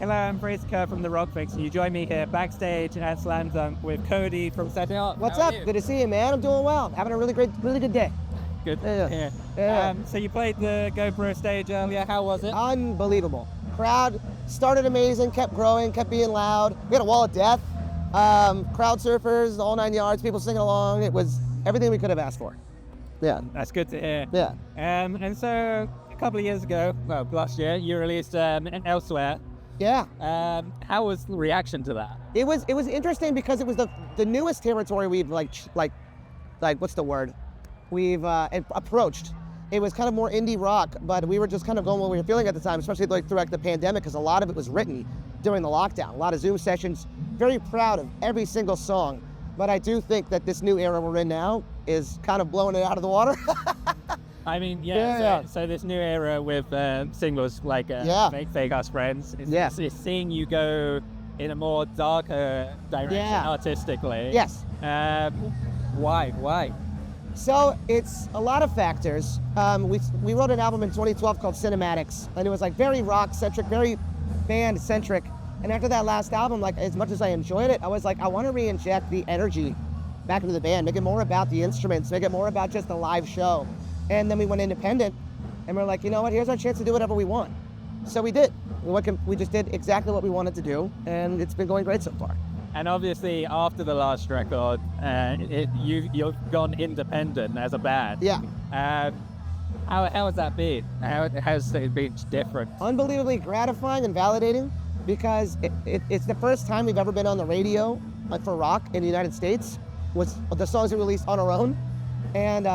Hello, I'm Brazica from The Rock Fix. You join me here backstage at Slam Dunk with Cody from Setting Up. What's up? Good to see you, man. I'm doing well. Having a really good day. Good. Yeah. So you played the GoPro stage earlier. How was it? Unbelievable. Crowd started amazing, kept growing, kept being loud. We had a wall of death. Crowd surfers, all 9 yards, people singing along. It was everything we could have asked for. Yeah. That's good to hear. Yeah. And so a couple of years ago, well, last year, you released Elsewhere. Yeah. How was the reaction to that? It was interesting because it was the newest territory we've like what's the word? We've approached. It was kind of more indie rock, but we were just kind of going what we were feeling at the time, especially like throughout the pandemic, because a lot of it was written during the lockdown. A lot of Zoom sessions. Very proud of every single song, but I do think that this new era we're in now is kind of blowing it out of the water. I mean, So this new era with singles like Fake Us Friends, it's seeing you go in a more darker direction artistically. Yes. Why? So it's a lot of factors. We wrote an album in 2012 called Cinematics, and it was like very rock-centric, very band-centric. And after that last album, like as much as I enjoyed it, I was like, I want to re-inject the energy back into the band, make it more about the instruments, make it more about just the live show. And then we went independent, and we're like, you know what, here's our chance to do whatever we want. So we did. We just did exactly what we wanted to do, and it's been going great so far. And obviously, after the last record, you've gone independent as a band. Yeah. How has that been? How has it been different? Unbelievably gratifying and validating, because it's the first time we've ever been on the radio for rock in the United States, with the songs we released on our own. And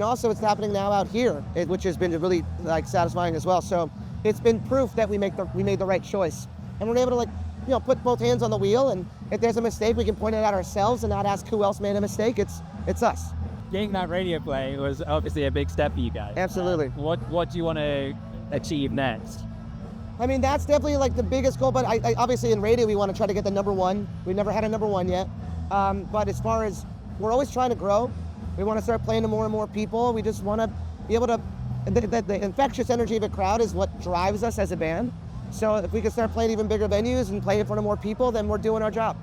also it's happening now out here, which has been really like satisfying as well. So it's been proof that we made the right choice, and we're able to put both hands on the wheel. And if there's a mistake, we can point it out ourselves and not ask who else made a mistake. It's us. Getting that radio play was obviously a big step for you guys. Absolutely. What do you want to achieve next? I mean, that's definitely like the biggest goal. But I obviously in radio we want to try to get the #1. We've never had a #1 yet. But as far as we're always trying to grow. We want to start playing to more and more people. We just want to be able to, the infectious energy of a crowd is what drives us as a band. So if we can start playing even bigger venues and play in front of more people, then we're doing our job.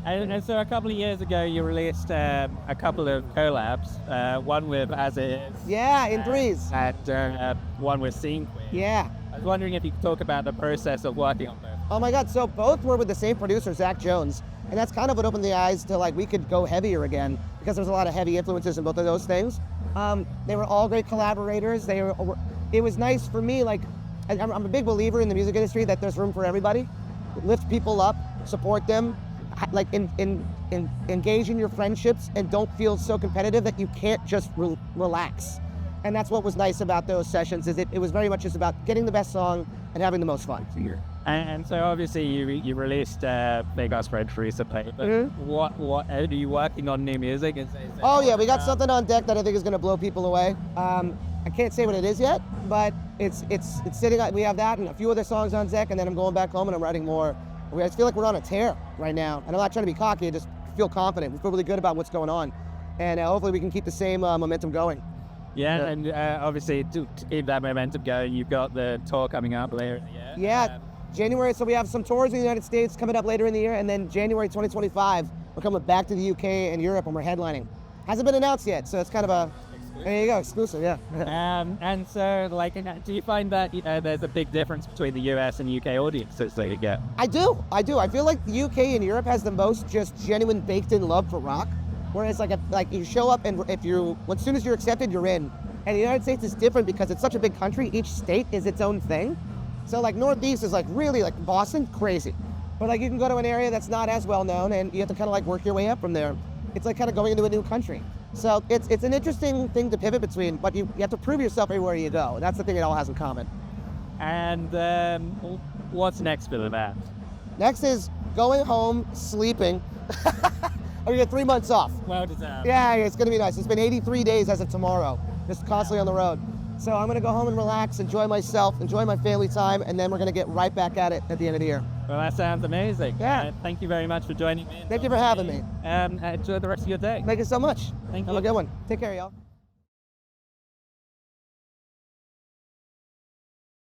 And so a couple of years ago, you released a couple of collabs, one with As It Is. Yeah, in threes. And one with Scene Queen. Yeah. I was wondering if you could talk about the process of working on both. Oh my God, so both were with the same producer, Zach Jones. And that's kind of what opened the eyes to like, we could go heavier again, because there's a lot of heavy influences in both of those things. They were all great collaborators. It was nice for me, like, I'm a big believer in the music industry that there's room for everybody. Lift people up, support them, like engage in your friendships, and don't feel so competitive that you can't just relax. And that's what was nice about those sessions, is it was very much just about getting the best song and having the most fun. And so obviously you released Big Us Fred recently, but what are you working on new music? Oh yeah, we got something on deck that I think is going to blow people away. I can't say what it is yet, but it's sitting. We have that and a few other songs on deck, and then I'm going back home and I'm writing more. I just feel like we're on a tear right now, and I'm not trying to be cocky. I just feel confident. We feel really good about what's going on, and hopefully we can keep the same momentum going. Yeah, and obviously to keep that momentum going, you've got the tour coming up later in the year. Yeah, January. So we have some tours in the United States coming up later in the year, and then January 2025, we're coming back to the UK and Europe, and we're headlining. Hasn't been announced yet, so it's kind of a there you go, exclusive, yeah. And so, like, do you find that there's a big difference between the US and UK audiences that you get? I do. I feel like the UK and Europe has the most just genuine baked-in love for rock. Whereas like you show up, and as soon as you're accepted, you're in. And the United States is different because it's such a big country. Each state is its own thing. So like Northeast is like really like Boston, crazy. But like you can go to an area that's not as well known, and you have to kind of like work your way up from there. It's like kind of going into a new country. So it's an interesting thing to pivot between, but you have to prove yourself everywhere you go. That's the thing it all has in common. And what's next for the band? Next is going home, sleeping. We get 3 months off. Well deserved. Yeah, it's gonna be nice. It's been 83 days as of tomorrow, just constantly on the road. So I'm gonna go home and relax, enjoy myself, enjoy my family time, and then we're gonna get right back at it at the end of the year. Well, that sounds amazing. Yeah. Thank you very much for joining me. Thank you for having me. Enjoy the rest of your day. Thank you so much. Thank you. Have a good one. Take care, y'all.